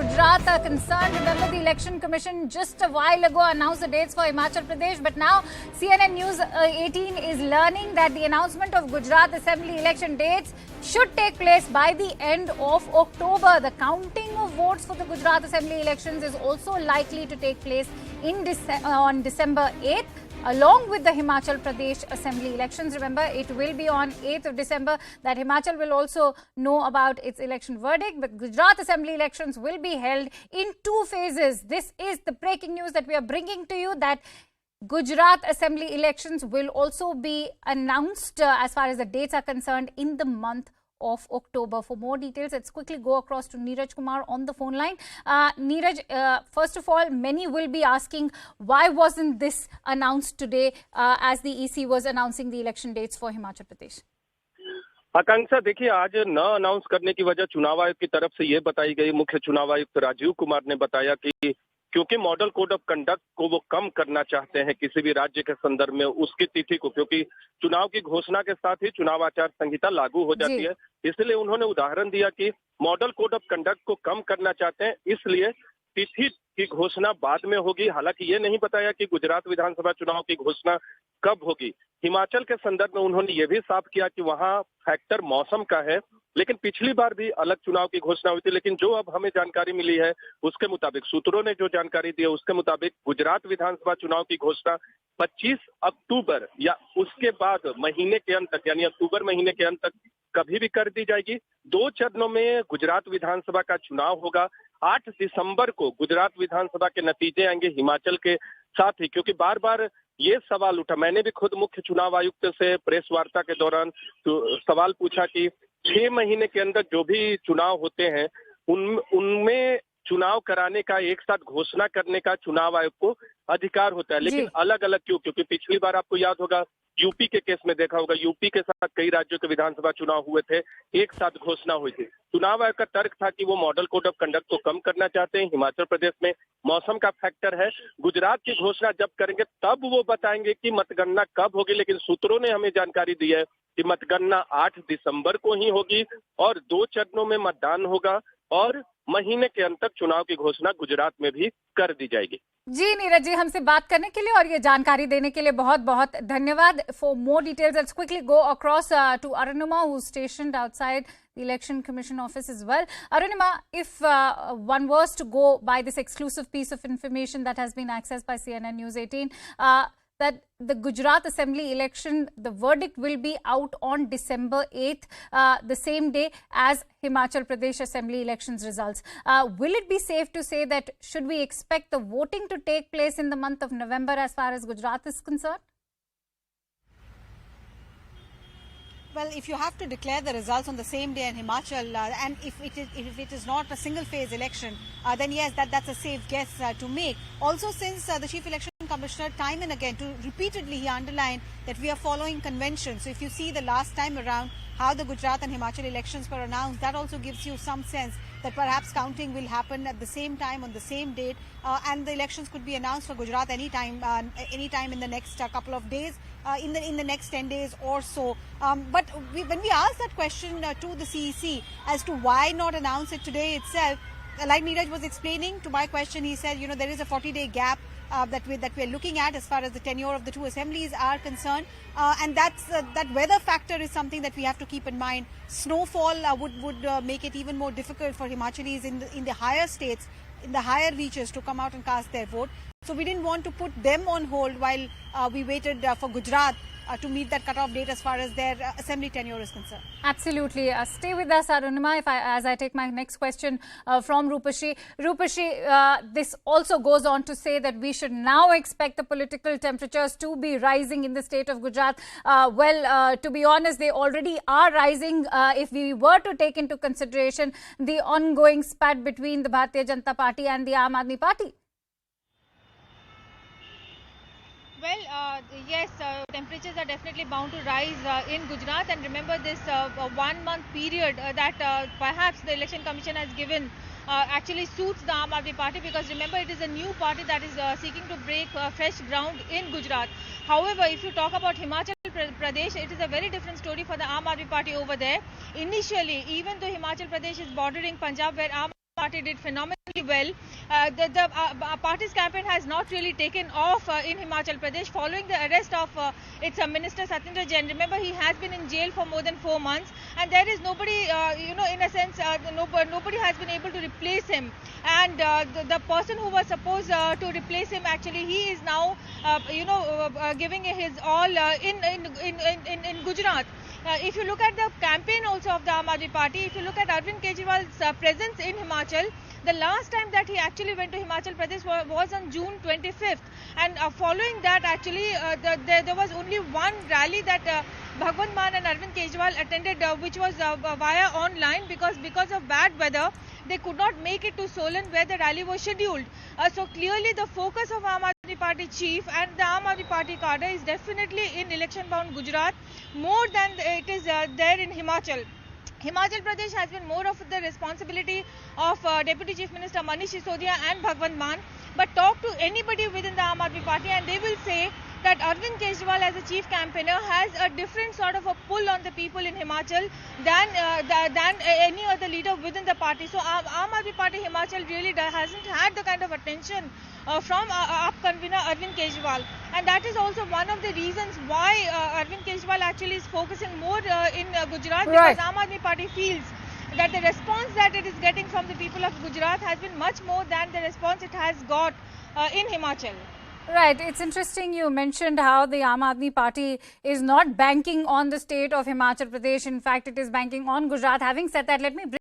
Gujarat are concerned. Remember, the Election Commission just a while ago announced the dates for Himachal Pradesh, but now CNN News 18 is learning that the announcement of Gujarat Assembly election dates should take place by the end of October. The counting of votes for the Gujarat Assembly elections is also likely to take place on December 8th. Along with the Himachal Pradesh Assembly elections. Remember, it will be on 8th of December that Himachal will also know about its election verdict. But Gujarat Assembly elections will be held in two phases. This is the breaking news that we are bringing to you, that Gujarat Assembly elections will also be announced as far as the dates are concerned in the month of October. For more details, let's quickly go across to Neeraj Kumar on the phone line. Neeraj, first of all, many will be asking, why wasn't this announced today as the EC was announcing the election dates for Himachal Pradesh? आकांक्षा, देखिए, आज न announce करने की वजह चुनाव आयोग की तरफ से ये बताई गई। मुख्य चुनाव आयुक्त राजीव कुमार ने बताया कि क्योंकि मॉडल कोड ऑफ कंडक्ट को वो कम करना चाहते हैं किसी भी राज्य के संदर्भ में उसकी तिथि को, क्योंकि चुनाव की घोषणा के साथ ही चुनाव आचार संहिता लागू हो जाती है। इसलिए उन्होंने उदाहरण दिया कि मॉडल कोड ऑफ कंडक्ट को कम करना चाहते हैं, इसलिए तिथि की घोषणा बाद में होगी। हालांकि ये नहीं बताया कि गुजरात विधानसभा चुनाव की घोषणा कब होगी। हिमाचल के संदर्भ में उन्होंने ये भी साफ किया कि वहां फैक्टर मौसम का है, लेकिन पिछली बार भी अलग चुनाव की घोषणा हुई थी। लेकिन जो अब हमें जानकारी मिली है उसके मुताबिक, सूत्रों ने जो जानकारी दी है उसके मुताबिक, गुजरात विधानसभा चुनाव की घोषणा 25 अक्टूबर या उसके बाद महीने के अंत तक, यानी अक्टूबर महीने के अंत तक कभी भी कर दी जाएगी। 2 चरणों में गुजरात विधानसभा का चुनाव होगा। 8 दिसंबर को गुजरात विधानसभा के नतीजे आएंगे हिमाचल के साथ ही, क्योंकि बार बार ये सवाल उठा, मैंने भी खुद मुख्य चुनाव आयुक्त से प्रेस वार्ता के दौरान सवाल पूछा कि 6 महीने के अंदर जो भी चुनाव होते हैं उनमें चुनाव कराने का, एक साथ घोषणा करने का चुनाव आयोग को अधिकार होता है, लेकिन अलग अलग क्यों? क्योंकि पिछली बार आपको याद होगा यूपी के केस में देखा होगा, यूपी के साथ कई राज्यों के विधानसभा चुनाव हुए थे, एक साथ घोषणा हुई थी। चुनाव आयोग का तर्क था कि वो मॉडल कोड ऑफ कंडक्ट को कम करना चाहते हैं। हिमाचल प्रदेश में मौसम का फैक्टर है, गुजरात की घोषणा जब करेंगे तब वो बताएंगे कि मतगणना कब होगी। लेकिन सूत्रों ने हमें जानकारी दी है कि मतगणना 8 दिसंबर को ही होगी और 2 चरणों में मतदान होगा और महीने के अंत तक चुनाव की घोषणा गुजरात में भी कर दी जाएगी। जी नीरज जी, हमसे बात करने के लिए और ये जानकारी देने के लिए बहुत बहुत धन्यवाद। For more details, let's quickly go across to Arunima, who's stationed outside the Election Commission office as well. Arunima, if one was to go by this exclusive piece of information that has been accessed by CNN News 18, that the Gujarat Assembly election, the verdict will be out on December 8th, the same day as Himachal Pradesh Assembly elections results. Will it be safe to say that should we expect the voting to take place in the month of November as far as Gujarat is concerned? Well, if you have to declare the results on the same day in Himachal, and if it is not a single-phase election, then yes, that's a safe guess to make. Also, since the Chief Election Commissioner, time and again, repeatedly he underlined that we are following convention. So if you see the last time around how the Gujarat and Himachal elections were announced, that also gives you some sense that perhaps counting will happen at the same time on the same date, and the elections could be announced for Gujarat anytime in the next couple of days, in the next 10 days or so. But when we asked that question to the CEC as to why not announce it today itself, like Neeraj was explaining to my question, he said, there is a 40-day gap that we're looking at as far as the tenure of the two assemblies are concerned, and that weather factor is something that we have to keep in mind. Snowfall would make it even more difficult for Himachalis in the higher states, in the higher reaches, to come out and cast their vote. So we didn't want to put them on hold while we waited for Gujarat to meet that cutoff date as far as their assembly tenure is concerned. Absolutely. Stay with us, Arunima, as I take my next question from Rupashri. Rupashri, this also goes on to say that we should now expect the political temperatures to be rising in the state of Gujarat. To be honest, they already are rising if we were to take into consideration the ongoing spat between the Bharatiya Janata Party and the Aam Aadmi Party. Well, yes, temperatures are definitely bound to rise in Gujarat, and remember this 1 month period that perhaps the Election Commission has given actually suits the Aam Aadmi Party, because remember it is a new party that is seeking to break fresh ground in Gujarat. However, if you talk about Himachal Pradesh, it is a very different story for the Aam Aadmi Party over there. Initially, even though Himachal Pradesh is bordering Punjab, where Aam Party did phenomenally well. The party's campaign has not really taken off in Himachal Pradesh following the arrest of its Minister Satyendra Jain. Remember, he has been in jail for more than 4 months, and there is nobody, in a sense, nobody has been able to replace him. And the person who was supposed to replace him, actually, he is now, giving his all in Gujarat. If you look at the campaign also of the Aam Aadmi Party, if you look at Arvind Kejriwal's presence in Himachal, the last time that he actually went to Himachal Pradesh was on June 25th. And following that, actually, there was only one rally that Bhagwant Mann and Arvind Kejriwal attended, which was via online, because of bad weather. They could not make it to Solan where the rally was scheduled. So clearly the focus of Aam Aadmi Party chief and the Aam Aadmi Party cadre is definitely in election-bound Gujarat more than it is there in Himachal. Himachal Pradesh has been more of the responsibility of Deputy Chief Minister Manish Sisodia and Bhagwant Mann. But talk to anybody within the Aam Aadmi Party and they will say that Arvind Kejriwal as a chief campaigner has a different sort of a pull on the people in Himachal than any other leader within the party. So Aam Aadmi Party Himachal really hasn't had the kind of attention from AAP convener Arvind Kejriwal, and that is also one of the reasons why Arvind Kejriwal actually is focusing more in Gujarat, because Aam Aadmi Party feels that the response that it is getting from the people of Gujarat has been much more than the response it has got in Himachal. Right. It's interesting you mentioned how the Aam Aadmi Party is not banking on the state of Himachal Pradesh. In fact, it is banking on Gujarat. Having said that, let me bring